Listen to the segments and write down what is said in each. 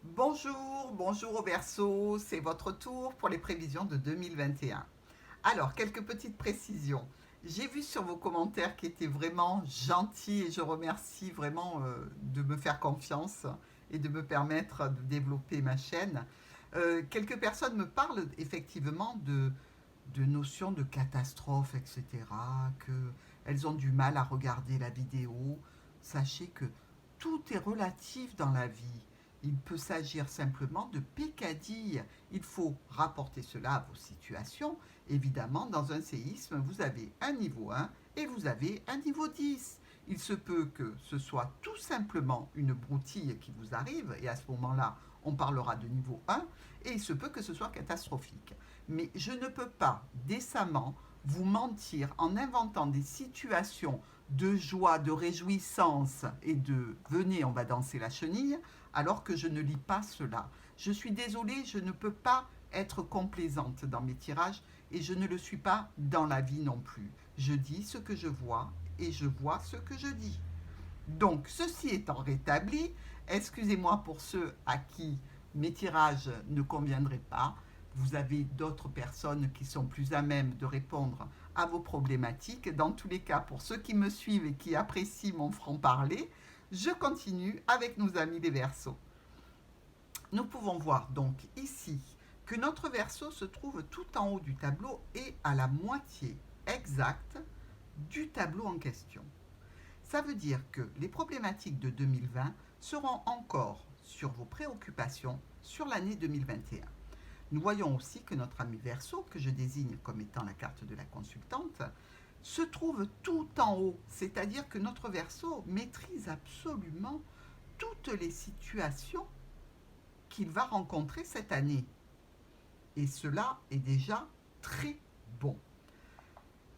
Bonjour au Verseau, c'est votre tour pour les prévisions de 2021. Alors, quelques petites précisions. J'ai vu sur vos commentaires qui étaient vraiment gentils et je remercie vraiment de me faire confiance et de me permettre de développer ma chaîne. Quelques personnes me parlent effectivement de notions de catastrophe, etc., qu'elles ont du mal à regarder la vidéo. Sachez que tout est relatif dans la vie. Il peut s'agir simplement de peccadilles. Il faut rapporter cela à vos situations. Évidemment, dans un séisme, vous avez un niveau 1 et vous avez un niveau 10. Il se peut que ce soit tout simplement une broutille qui vous arrive, et à ce moment-là, on parlera de niveau 1, et il se peut que ce soit catastrophique. Mais je ne peux pas décemment vous mentir en inventant des situations de joie, de réjouissance et de venez, on va danser la chenille, alors que je ne lis pas cela. Je suis désolée, je ne peux pas être complaisante dans mes tirages et je ne le suis pas dans la vie non plus. Je dis ce que je vois et je vois ce que je dis. Donc, ceci étant rétabli, excusez-moi pour ceux à qui mes tirages ne conviendraient pas. Vous avez d'autres personnes qui sont plus à même de répondre à vos problématiques. Dans tous les cas, pour ceux qui me suivent et qui apprécient mon franc-parler, je continue avec nos amis les Verseaux. Nous pouvons voir donc ici que notre Verseau se trouve tout en haut du tableau et à la moitié exacte du tableau en question. Ça veut dire que les problématiques de 2020 seront encore sur vos préoccupations sur l'année 2021. Nous voyons aussi que notre ami Verseau, que je désigne comme étant la carte de la consultante, se trouve tout en haut, c'est-à-dire que notre Verseau maîtrise absolument toutes les situations qu'il va rencontrer cette année. Et cela est déjà très bon.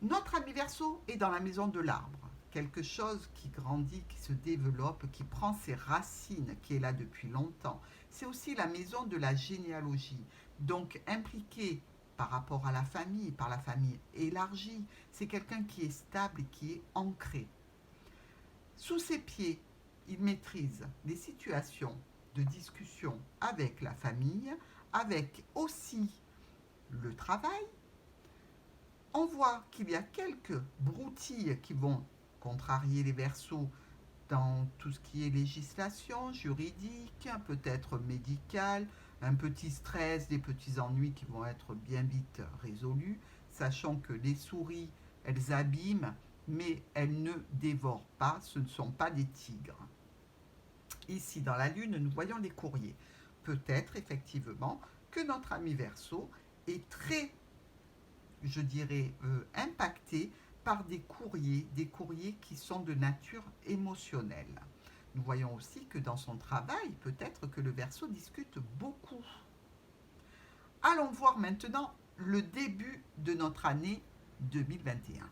Notre ami Verseau est dans la maison de l'arbre, quelque chose qui grandit, qui se développe, qui prend ses racines, qui est là depuis longtemps. C'est aussi la maison de la généalogie, donc impliqué par rapport à la famille, par la famille élargie. C'est quelqu'un qui est stable et qui est ancré. Sous ses pieds, il maîtrise les situations de discussion avec la famille, avec aussi le travail. On voit qu'il y a quelques broutilles qui vont contrarier les Verseaux dans tout ce qui est législation, juridique, peut-être médical, un petit stress, des petits ennuis qui vont être bien vite résolus, sachant que les souris, elles abîment, mais elles ne dévorent pas, ce ne sont pas des tigres. Ici, dans la Lune, nous voyons les courriers. Peut-être effectivement que notre ami Verseau est très, je dirais, impacté par des courriers qui sont de nature émotionnelle. Nous voyons aussi que dans son travail, peut-être que le Verseau discute beaucoup. Allons voir maintenant le début de notre année 2021.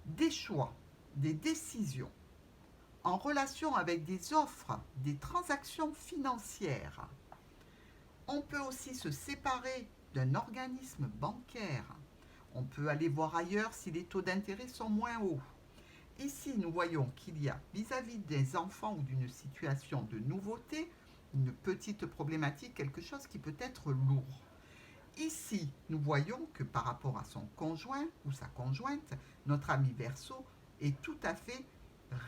Des choix, des décisions en relation avec des offres, des transactions financières. On peut aussi se séparer d'un organisme bancaire. On peut aller voir ailleurs si les taux d'intérêt sont moins hauts. Ici, nous voyons qu'il y a vis-à-vis des enfants ou d'une situation de nouveauté, une petite problématique, quelque chose qui peut être lourd. Ici, nous voyons que par rapport à son conjoint ou sa conjointe, notre ami Verseau est tout à fait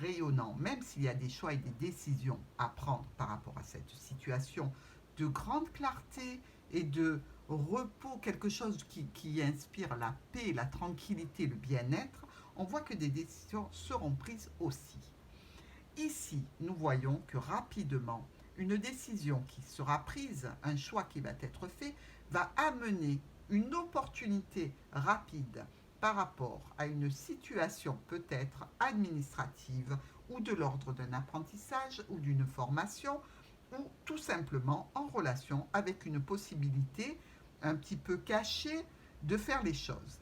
rayonnant, même s'il y a des choix et des décisions à prendre par rapport à cette situation de grande clarté et de repos, quelque chose qui inspire la paix, la tranquillité, le bien-être, on voit que des décisions seront prises aussi. Ici, nous voyons que rapidement, une décision qui sera prise, un choix qui va être fait, va amener une opportunité rapide par rapport à une situation peut-être administrative ou de l'ordre d'un apprentissage ou d'une formation ou tout simplement en relation avec une possibilité un petit peu cachée de faire les choses.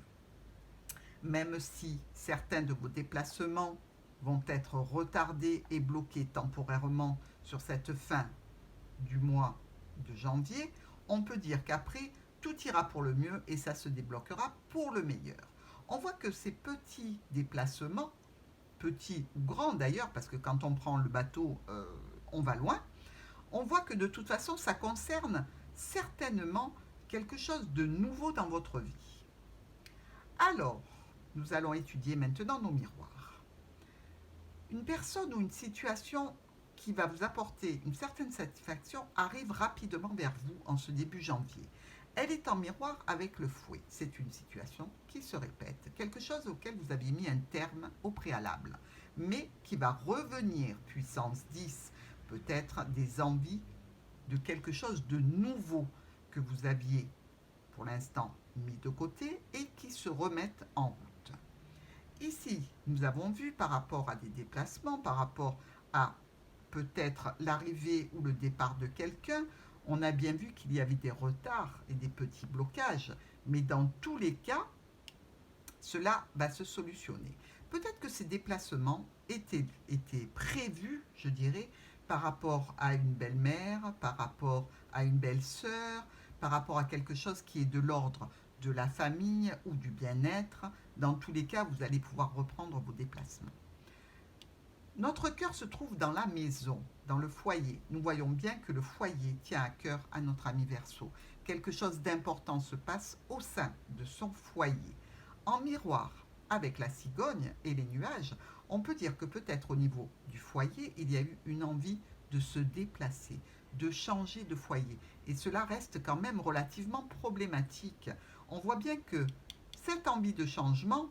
Même si certains de vos déplacements vont être retardés et bloqués temporairement sur cette fin du mois de janvier, on peut dire qu'après, tout ira pour le mieux et ça se débloquera pour le meilleur. On voit que ces petits déplacements, petits ou grands d'ailleurs, parce que quand on prend le bateau, on va loin, On voit que de toute façon, ça concerne certainement quelque chose de nouveau dans votre vie. Alors, nous allons étudier maintenant nos miroirs. Une personne ou une situation qui va vous apporter une certaine satisfaction arrive rapidement vers vous en ce début janvier. Elle est en miroir avec le fouet. C'est une situation qui se répète, quelque chose auquel vous aviez mis un terme au préalable, mais qui va revenir puissance 10, peut-être des envies de quelque chose de nouveau que vous aviez pour l'instant mis de côté et qui se remettent en route. Ici, nous avons vu par rapport à des déplacements, par rapport à peut-être l'arrivée ou le départ de quelqu'un, on a bien vu qu'il y avait des retards et des petits blocages, mais dans tous les cas, cela va se solutionner. Peut-être que ces déplacements étaient prévus, je dirais, par rapport à une belle-mère, par rapport à une belle-sœur, par rapport à quelque chose qui est de l'ordre de la famille ou du bien-être. Dans tous les cas, vous allez pouvoir reprendre vos déplacements. Notre cœur se trouve dans la maison, dans le foyer. Nous voyons bien que le foyer tient à cœur à notre ami Verseau. Quelque chose d'important se passe au sein de son foyer. En miroir avec la cigogne et les nuages, on peut dire que peut-être au niveau du foyer, il y a eu une envie de se déplacer, de changer de foyer. Et cela reste quand même relativement problématique. On voit bien que cette envie de changement,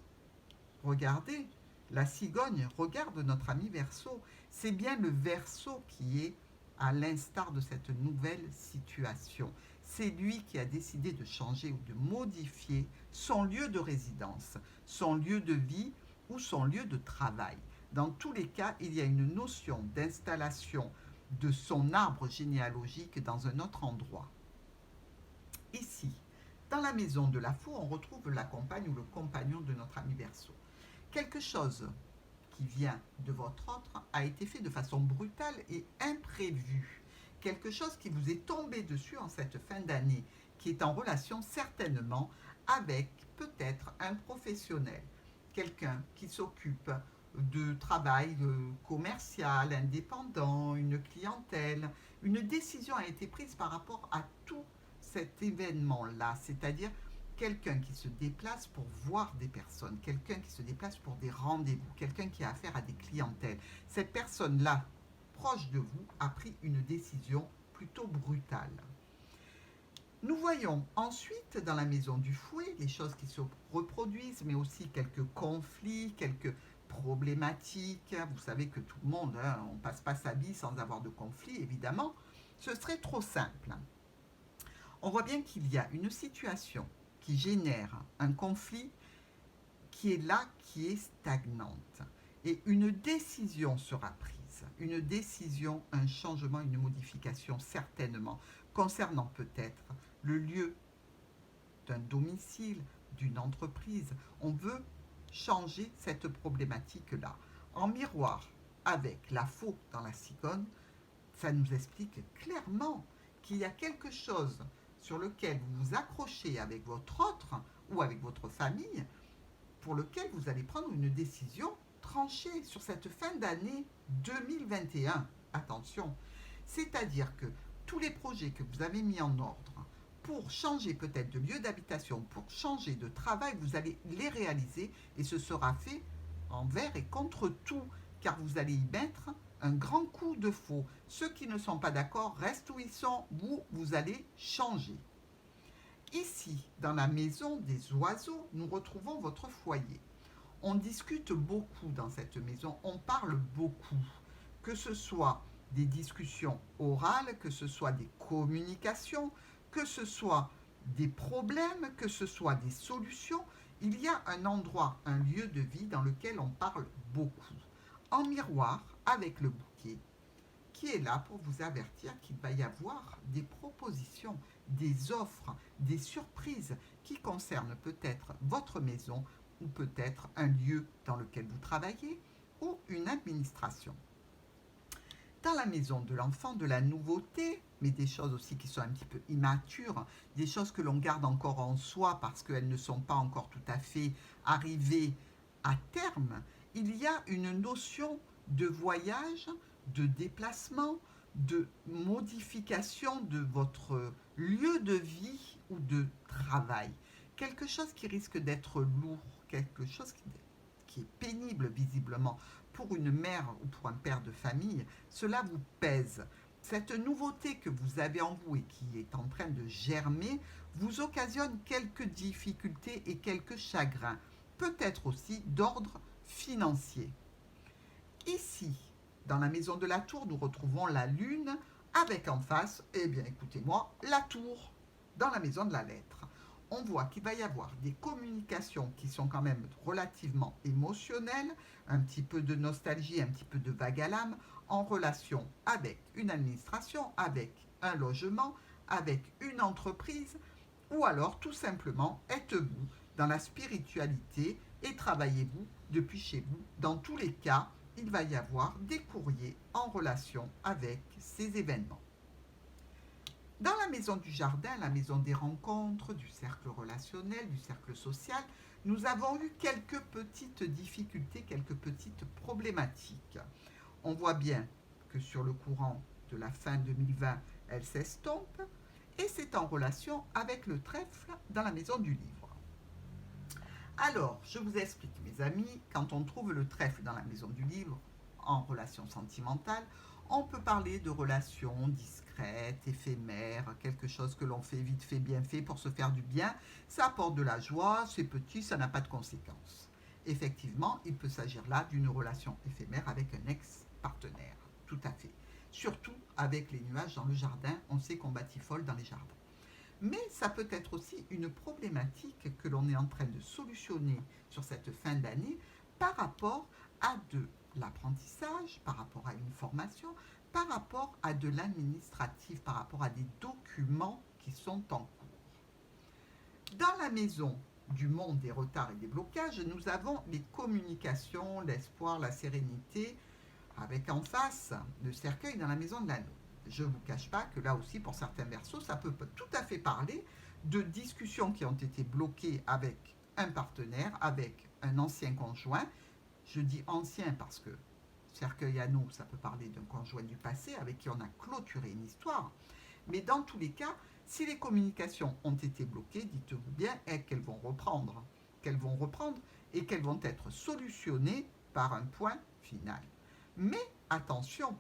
regardez, la cigogne regarde notre ami Verseau. C'est bien le Verseau qui est à l'instar de cette nouvelle situation. C'est lui qui a décidé de changer ou de modifier son lieu de résidence, son lieu de vie ou son lieu de travail. Dans tous les cas, il y a une notion d'installation de son arbre généalogique dans un autre endroit. Ici, dans la maison de la faux, on retrouve la compagne ou le compagnon de notre ami Verseau. Quelque chose qui vient de votre autre a été fait de façon brutale et imprévue. Quelque chose qui vous est tombé dessus en cette fin d'année, qui est en relation certainement avec peut-être un professionnel, quelqu'un qui s'occupe de travail commercial, indépendant, une clientèle. Une décision a été prise par rapport à tout cet événement-là, c'est-à-dire quelqu'un qui se déplace pour voir des personnes, quelqu'un qui se déplace pour des rendez-vous, quelqu'un qui a affaire à des clientèles. Cette personne-là, proche de vous, a pris une décision plutôt brutale. Nous voyons ensuite dans la maison du fouet les choses qui se reproduisent, mais aussi quelques conflits, quelques problématiques. Vous savez que tout le monde, on ne passe pas sa vie sans avoir de conflits, évidemment. Ce serait trop simple. On voit bien qu'il y a une situation qui génère un conflit qui est là, qui est stagnante. Et une décision sera prise. Une décision, un changement, une modification certainement, concernant peut-être le lieu d'un domicile, d'une entreprise. On veut changer cette problématique-là. En miroir avec la faux dans la cigogne, ça nous explique clairement qu'il y a quelque chose sur lequel vous vous accrochez avec votre autre ou avec votre famille, pour lequel vous allez prendre une décision tranchée sur cette fin d'année 2021. Attention, c'est-à-dire que tous les projets que vous avez mis en ordre pour changer peut-être de lieu d'habitation, pour changer de travail, vous allez les réaliser et ce sera fait envers et contre tout, car vous allez y mettre un grand coup de faux. Ceux qui ne sont pas d'accord restent où ils sont, vous allez changer. Ici, dans la maison des oiseaux, nous retrouvons votre foyer. On discute beaucoup dans cette maison, on parle beaucoup, que ce soit des discussions orales, que ce soit des communications, que ce soit des problèmes, que ce soit des solutions. Il y a un endroit, un lieu de vie dans lequel on parle beaucoup. En miroir avec le bouquet, qui est là pour vous avertir qu'il va y avoir des propositions, des offres, des surprises qui concernent peut-être votre maison ou peut-être un lieu dans lequel vous travaillez ou une administration. Dans la maison de l'enfant, de la nouveauté, mais des choses aussi qui sont un petit peu immatures, des choses que l'on garde encore en soi parce qu'elles ne sont pas encore tout à fait arrivées à terme, il y a une notion de voyage, de déplacement, de modification de votre lieu de vie ou de travail. Quelque chose qui risque d'être lourd, quelque chose qui est pénible visiblement pour une mère ou pour un père de famille, cela vous pèse. Cette nouveauté que vous avez en vous et qui est en train de germer vous occasionne quelques difficultés et quelques chagrins, peut-être aussi d'ordre financier. Ici, dans la maison de la tour, nous retrouvons la lune avec en face, eh bien écoutez-moi, la tour dans la maison de la lettre. On voit qu'il va y avoir des communications qui sont quand même relativement émotionnelles, un petit peu de nostalgie, un petit peu de vague à l'âme, en relation avec une administration, avec un logement, avec une entreprise, ou alors tout simplement êtes-vous dans la spiritualité et travaillez-vous depuis chez vous. Dans tous les cas, il va y avoir des courriers en relation avec ces événements. Dans la maison du jardin, la maison des rencontres, du cercle relationnel, du cercle social, nous avons eu quelques petites difficultés, quelques petites problématiques. On voit bien que sur le courant de la fin 2020, elle s'estompe et c'est en relation avec le trèfle dans la maison du livre. Alors, je vous explique, mes amis, quand on trouve le trèfle dans la maison du livre, en relation sentimentale, on peut parler de relations discrètes, éphémères, quelque chose que l'on fait vite fait, bien fait pour se faire du bien. Ça apporte de la joie, c'est petit, ça n'a pas de conséquences. Effectivement, il peut s'agir là d'une relation éphémère avec un ex-partenaire, tout à fait. Surtout avec les nuages dans le jardin, on sait qu'on batifole dans les jardins. Mais ça peut être aussi une problématique que l'on est en train de solutionner sur cette fin d'année par rapport à de l'apprentissage, par rapport à une formation, par rapport à de l'administratif, par rapport à des documents qui sont en cours. Dans la maison du monde des retards et des blocages, nous avons les communications, l'espoir, la sérénité, avec en face le cercueil dans la maison de l'anneau. Je ne vous cache pas que là aussi, pour certains versos, ça peut tout à fait parler de discussions qui ont été bloquées avec un partenaire, avec un ancien conjoint. Je dis ancien parce que cercueil anneau, ça peut parler d'un conjoint du passé avec qui on a clôturé une histoire. Mais dans tous les cas, si les communications ont été bloquées, dites-vous bien qu'elles vont reprendre. Qu'elles vont reprendre et qu'elles vont être solutionnées par un point final. Mais attention,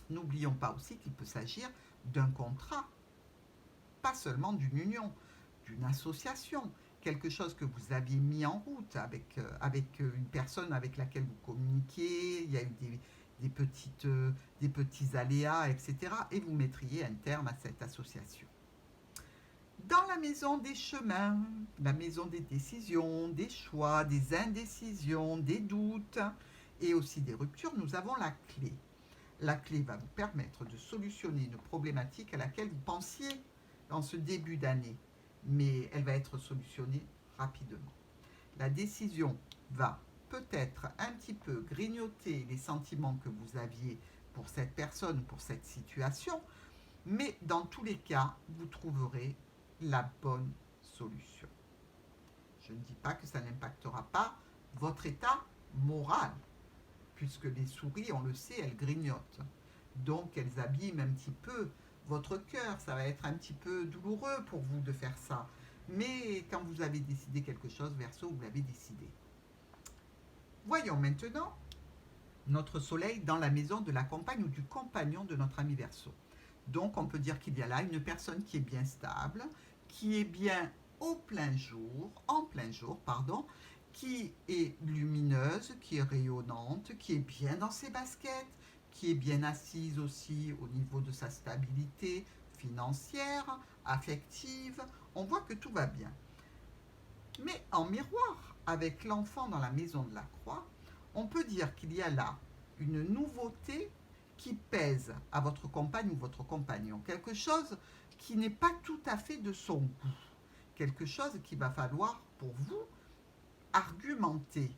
n'oublions pas aussi qu'il peut s'agir d'un contrat, pas seulement d'une union, d'une association, quelque chose que vous aviez mis en route avec une personne avec laquelle vous communiquiez, il y a eu des petits aléas, etc. Et vous mettriez un terme à cette association. Dans la maison des chemins, la maison des décisions, des choix, des indécisions, des doutes et aussi des ruptures, nous avons la clé. La clé va vous permettre de solutionner une problématique à laquelle vous pensiez dans ce début d'année, mais elle va être solutionnée rapidement. La décision va peut-être un petit peu grignoter les sentiments que vous aviez pour cette personne, pour cette situation, mais dans tous les cas, vous trouverez la bonne solution. Je ne dis pas que ça n'impactera pas votre état moral, puisque les souris, on le sait, elles grignotent. Donc elles abîment un petit peu votre cœur. Ça va être un petit peu douloureux pour vous de faire ça. Mais quand vous avez décidé quelque chose, Verseau, vous l'avez décidé. Voyons maintenant notre soleil dans la maison de la compagne ou du compagnon de notre ami Verseau. Donc on peut dire qu'il y a là une personne qui est bien stable, qui est bien en plein jour, pardon, qui est lumineuse, qui est rayonnante, qui est bien dans ses baskets, qui est bien assise aussi au niveau de sa stabilité financière, affective. On voit que tout va bien. Mais en miroir avec l'enfant dans la maison de la croix, on peut dire qu'il y a là une nouveauté qui pèse à votre compagne ou votre compagnon. Quelque chose qui n'est pas tout à fait de son goût. Quelque chose qu'il va falloir pour vous argumenter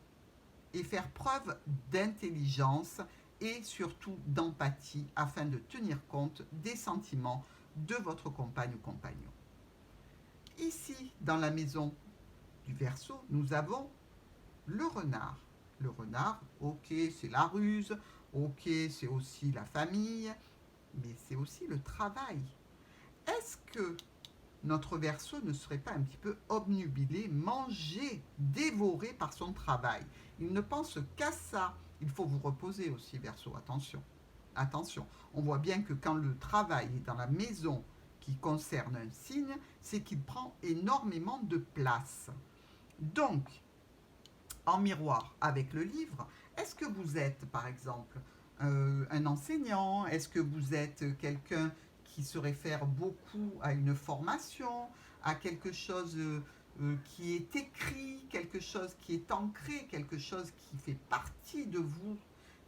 et faire preuve d'intelligence et surtout d'empathie afin de tenir compte des sentiments de votre compagne ou compagnon. Ici, dans la maison du Verseau, nous avons le renard. Le renard, ok, c'est la ruse, ok, c'est aussi la famille, mais c'est aussi le travail. Est-ce que notre Verseau ne serait pas un petit peu obnubilé, mangé, dévoré par son travail? Il ne pense qu'à ça. Il faut vous reposer aussi, Verseau, attention. Attention, on voit bien que quand le travail est dans la maison qui concerne un signe, c'est qu'il prend énormément de place. Donc, en miroir avec le livre, est-ce que vous êtes, par exemple, un enseignant? Est-ce que vous êtes quelqu'un qui se réfère beaucoup à une formation, à quelque chose qui est écrit, quelque chose qui est ancré, quelque chose qui fait partie de vous?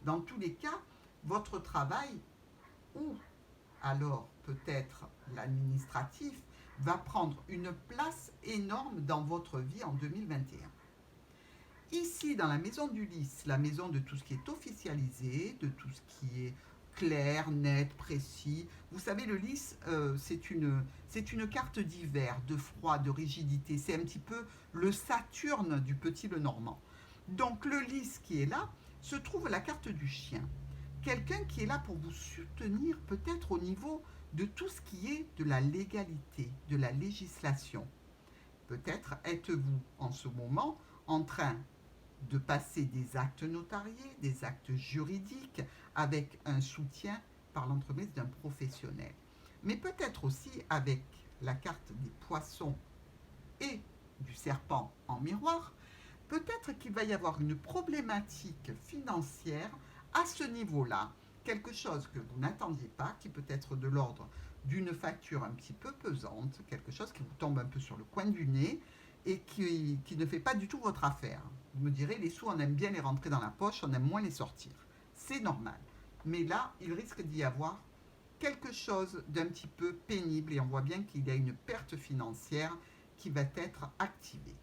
Dans tous les cas, votre travail, ou alors peut-être l'administratif, va prendre une place énorme dans votre vie en 2021. Ici, dans la maison du lys, la maison de tout ce qui est officialisé, de tout ce qui est clair, net, précis. Vous savez, le lys, c'est une carte d'hiver, de froid, de rigidité. C'est un petit peu le Saturne du petit Lenormand. Donc le lys qui est là, se trouve la carte du chien. Quelqu'un qui est là pour vous soutenir peut-être au niveau de tout ce qui est de la légalité, de la législation. Peut-être êtes-vous en ce moment en train de passer des actes notariés, des actes juridiques, avec un soutien par l'entremise d'un professionnel. Mais peut-être aussi avec la carte des poissons et du serpent en miroir, peut-être qu'il va y avoir une problématique financière à ce niveau-là, quelque chose que vous n'attendiez pas, qui peut être de l'ordre d'une facture un petit peu pesante, quelque chose qui vous tombe un peu sur le coin du nez, et qui ne fait pas du tout votre affaire. Vous me direz, les sous, on aime bien les rentrer dans la poche, on aime moins les sortir. C'est normal. Mais là, il risque d'y avoir quelque chose d'un petit peu pénible et on voit bien qu'il y a une perte financière qui va être activée.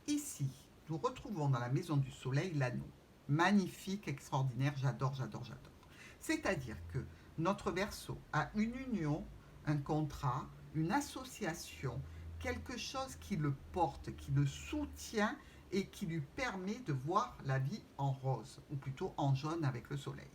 Ici, nous retrouvons dans la maison du soleil l'anneau. Magnifique, extraordinaire, j'adore, j'adore, j'adore. C'est-à-dire que notre Verseau a une union, un contrat, une association, quelque chose qui le porte, qui le soutient et qui lui permet de voir la vie en rose, ou plutôt en jaune avec le soleil.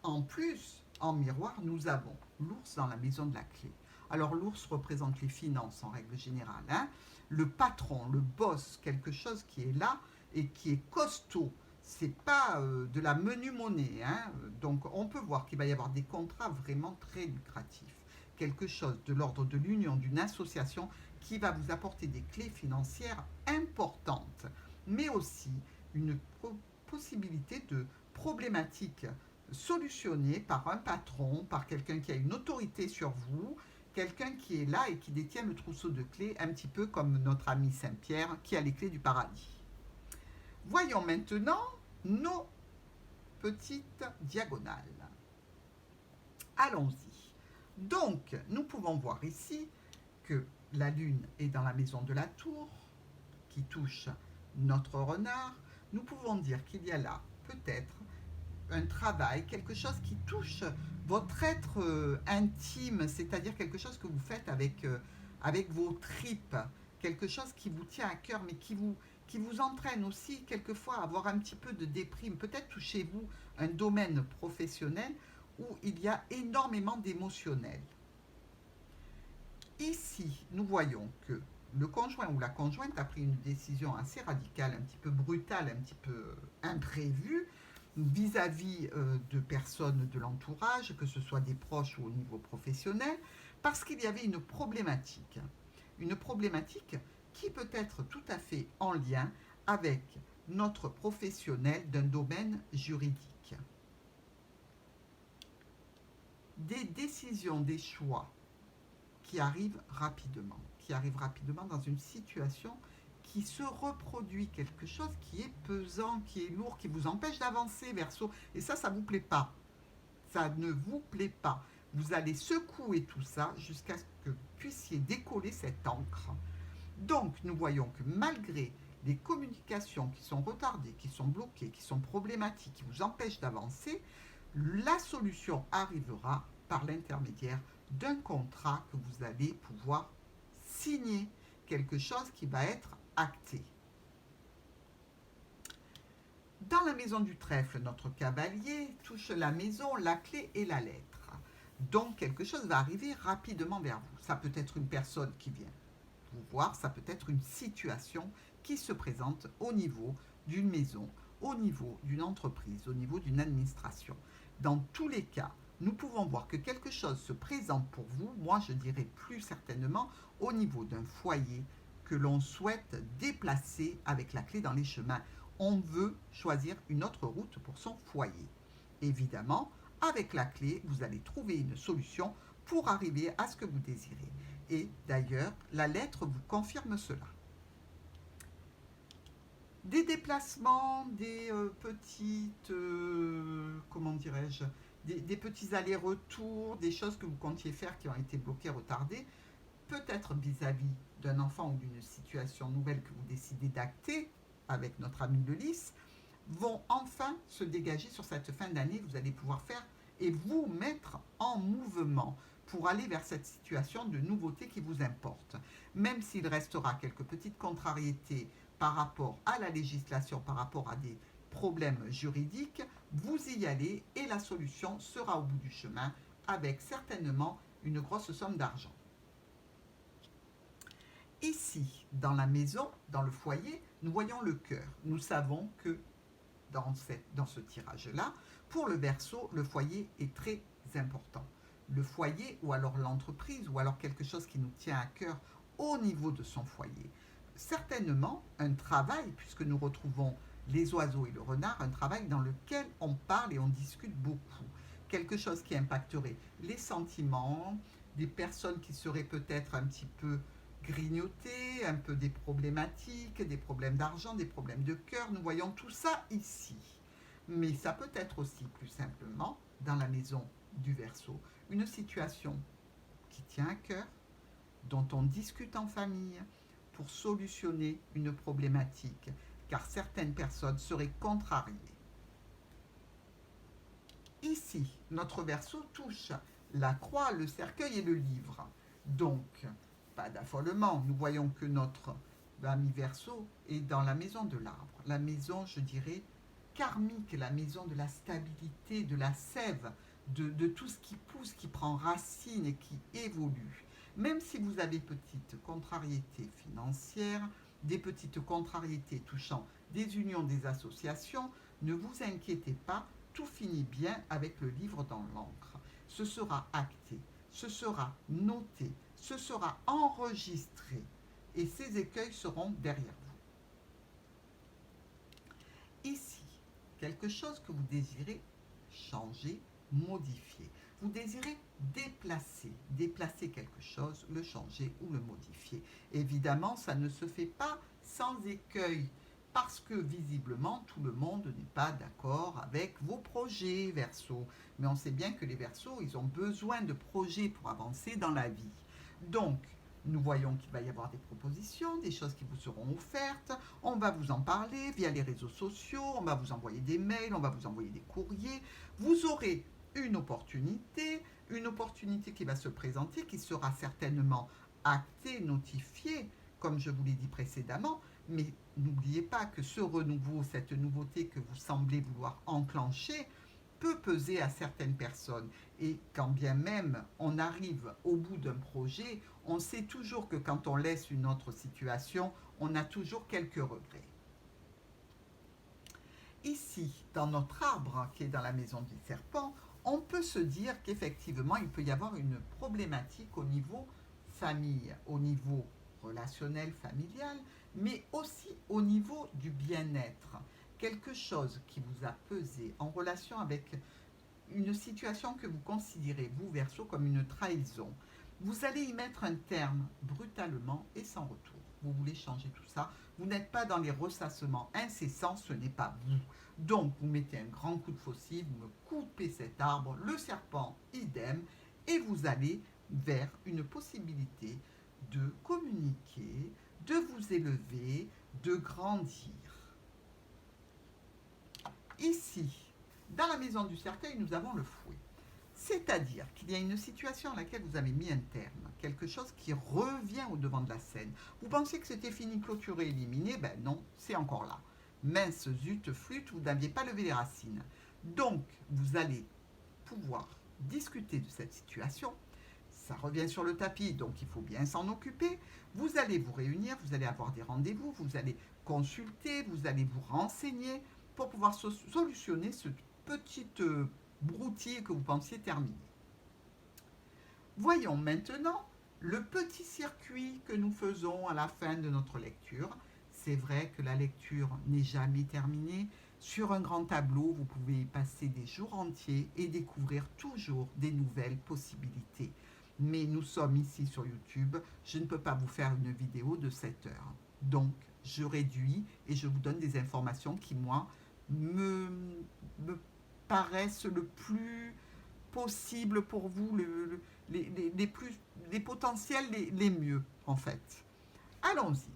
En plus, en miroir, nous avons l'ours dans la maison de la clé. Alors l'ours représente les finances en règle générale, hein, le patron, le boss, quelque chose qui est là et qui est costaud. C'est pas de la menue monnaie, hein. Donc on peut voir qu'il va y avoir des contrats vraiment très lucratifs. Quelque chose de l'ordre de l'union d'une association qui va vous apporter des clés financières importantes, mais aussi une possibilité de problématiques solutionnées par un patron, par quelqu'un qui a une autorité sur vous, quelqu'un qui est là et qui détient le trousseau de clés, un petit peu comme notre ami Saint-Pierre qui a les clés du paradis. Voyons maintenant nos petites diagonales. Allons-y. Donc, nous pouvons voir ici que la lune est dans la maison de la tour, qui touche notre renard. Nous pouvons dire qu'il y a là peut-être un travail, quelque chose qui touche votre être intime, c'est-à-dire quelque chose que vous faites avec vos tripes, quelque chose qui vous tient à cœur, mais qui vous entraîne aussi quelquefois à avoir un petit peu de déprime. Peut-être touchez-vous un domaine professionnel où il y a énormément d'émotionnel. Ici, nous voyons que le conjoint ou la conjointe a pris une décision assez radicale, un petit peu brutale, un petit peu imprévue, vis-à-vis de personnes de l'entourage, que ce soit des proches ou au niveau professionnel, parce qu'il y avait une problématique. Une problématique qui peut être tout à fait en lien avec notre professionnel d'un domaine juridique. Des décisions, des choix qui arrivent rapidement dans une situation qui se reproduit, quelque chose qui est pesant, qui est lourd, qui vous empêche d'avancer, Verseau. Et ça ne vous plaît pas. Ça ne vous plaît pas. Vous allez secouer tout ça jusqu'à ce que vous puissiez décoller cette encre. Donc, nous voyons que malgré les communications qui sont retardées, qui sont bloquées, qui sont problématiques, qui vous empêchent d'avancer, la solution arrivera par l'intermédiaire d'un contrat que vous allez pouvoir signer, quelque chose qui va être acté. Dans la maison du trèfle, notre cavalier touche la maison, la clé et la lettre. Donc quelque chose va arriver rapidement vers vous. Ça peut être une personne qui vient vous voir, ça peut être une situation qui se présente au niveau d'une maison, au niveau d'une entreprise, au niveau d'une administration. Dans tous les cas, nous pouvons voir que quelque chose se présente pour vous, moi je dirais plus certainement au niveau d'un foyer que l'on souhaite déplacer avec la clé dans les chemins. On veut choisir une autre route pour son foyer. Évidemment, avec la clé, vous allez trouver une solution pour arriver à ce que vous désirez. Et d'ailleurs, la lettre vous confirme cela. Des déplacements, des petites, comment dirais-je, des petits allers-retours, des choses que vous comptiez faire qui ont été bloquées, retardées, peut-être vis-à-vis d'un enfant ou d'une situation nouvelle que vous décidez d'acter avec notre ami le lys, vont enfin se dégager sur cette fin d'année. Vous allez pouvoir faire et vous mettre en mouvement pour aller vers cette situation de nouveauté qui vous importe. Même s'il restera quelques petites contrariétés par rapport à la législation, par rapport à des problèmes juridiques, vous y allez et la solution sera au bout du chemin avec certainement une grosse somme d'argent. Ici, dans la maison, dans le foyer, nous voyons le cœur. Nous savons que dans ce tirage-là, pour le Verseau, le foyer est très important. Le foyer ou alors l'entreprise ou alors quelque chose qui nous tient à cœur au niveau de son foyer. Certainement un travail, puisque nous retrouvons les oiseaux et le renard, un travail dans lequel on parle et on discute beaucoup. Quelque chose qui impacterait les sentiments, des personnes qui seraient peut-être un petit peu grignotées, un peu des problématiques, des problèmes d'argent, des problèmes de cœur. Nous voyons tout ça ici. Mais ça peut être aussi plus simplement, dans la maison du Verseau, une situation qui tient à cœur, dont on discute en famille pour solutionner une problématique, car certaines personnes seraient contrariées. Ici, notre Verseau touche la croix, le cercueil et le livre. Donc, pas d'affolement, nous voyons que notre ami Verseau est dans la maison de l'arbre, la maison, je dirais, karmique, la maison de la stabilité, de la sève, de tout ce qui pousse, qui prend racine et qui évolue. Même si vous avez petites contrariétés financières, des petites contrariétés touchant des unions, des associations, ne vous inquiétez pas, tout finit bien avec le livre dans l'encre. Ce sera acté, ce sera noté, ce sera enregistré et ces écueils seront derrière vous. Ici, quelque chose que vous désirez changer, modifier. Vous désirez déplacer quelque chose, le changer ou le modifier. Évidemment, ça ne se fait pas sans écueil, parce que visiblement, tout le monde n'est pas d'accord avec vos projets Verseau. Mais on sait bien que les Verseaux, ils ont besoin de projets pour avancer dans la vie. Donc, nous voyons qu'il va y avoir des propositions, des choses qui vous seront offertes. On va vous en parler via les réseaux sociaux, on va vous envoyer des mails, on va vous envoyer des courriers. Vous aurez une opportunité qui va se présenter, qui sera certainement actée, notifiée, comme je vous l'ai dit précédemment. Mais n'oubliez pas que ce renouveau, cette nouveauté que vous semblez vouloir enclencher, peut peser à certaines personnes. Et quand bien même on arrive au bout d'un projet, on sait toujours que quand on laisse une autre situation, on a toujours quelques regrets. Ici, dans notre arbre qui est dans la maison du serpent, on peut se dire qu'effectivement, il peut y avoir une problématique au niveau famille, au niveau relationnel, familial, mais aussi au niveau du bien-être. Quelque chose qui vous a pesé en relation avec une situation que vous considérez, vous, Verseau, comme une trahison. Vous allez y mettre un terme brutalement et sans retour. Vous voulez changer tout ça. Vous n'êtes pas dans les ressassements incessants, ce n'est pas vous. Donc, vous mettez un grand coup de faucille, vous me coupez cet arbre, le serpent, idem, et vous allez vers une possibilité de communiquer, de vous élever, de grandir. Ici, dans la maison du cercueil, nous avons le fouet. C'est-à-dire qu'il y a une situation à laquelle vous avez mis un terme, quelque chose qui revient au devant de la scène. Vous pensez que c'était fini, clôturé, éliminé? Ben non, c'est encore là. mince zut flûte, vous n'aviez pas levé les racines. Donc, vous allez pouvoir discuter de cette situation. Ça revient sur le tapis, donc il faut bien s'en occuper. Vous allez vous réunir, vous allez avoir des rendez-vous, vous allez consulter, vous allez vous renseigner pour pouvoir solutionner ce petit broutilles que vous pensiez terminer. Voyons maintenant le petit circuit que nous faisons à la fin de notre lecture. C'est vrai que la lecture n'est jamais terminée. Sur un grand tableau, vous pouvez y passer des jours entiers et découvrir toujours des nouvelles possibilités. Mais nous sommes ici sur YouTube, je ne peux pas vous faire une vidéo de 7 heures. Donc, je réduis et je vous donne des informations qui, moi, me paraissent le plus possible pour vous, les potentiels les mieux, en fait. Allons-y.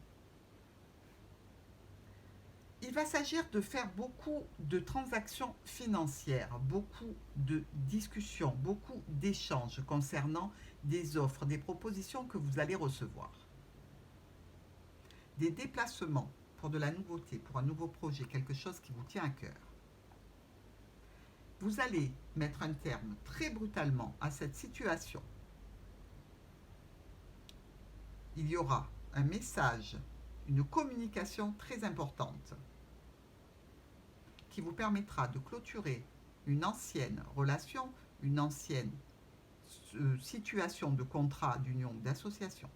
Il va s'agir de faire beaucoup de transactions financières, beaucoup de discussions, beaucoup d'échanges concernant des offres, des propositions que vous allez recevoir. Des déplacements pour de la nouveauté, pour un nouveau projet, quelque chose qui vous tient à cœur. Vous allez mettre un terme très brutalement à cette situation. Il y aura un message, une communication très importante qui vous permettra de clôturer une ancienne relation, une ancienne situation de contrat, d'union, d'association,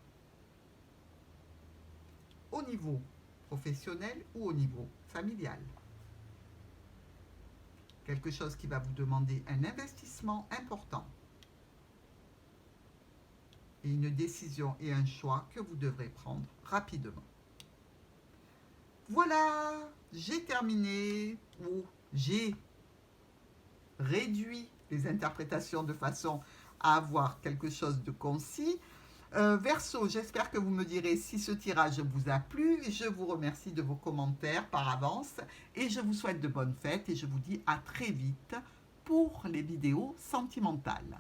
au niveau professionnel ou au niveau familial. Quelque chose qui va vous demander un investissement important et une décision et un choix que vous devrez prendre rapidement. Voilà, j'ai terminé, ou j'ai réduit les interprétations de façon à avoir quelque chose de concis. Verseau, j'espère que vous me direz si ce tirage vous a plu. Je vous remercie de vos commentaires par avance et je vous souhaite de bonnes fêtes et je vous dis à très vite pour les vidéos sentimentales.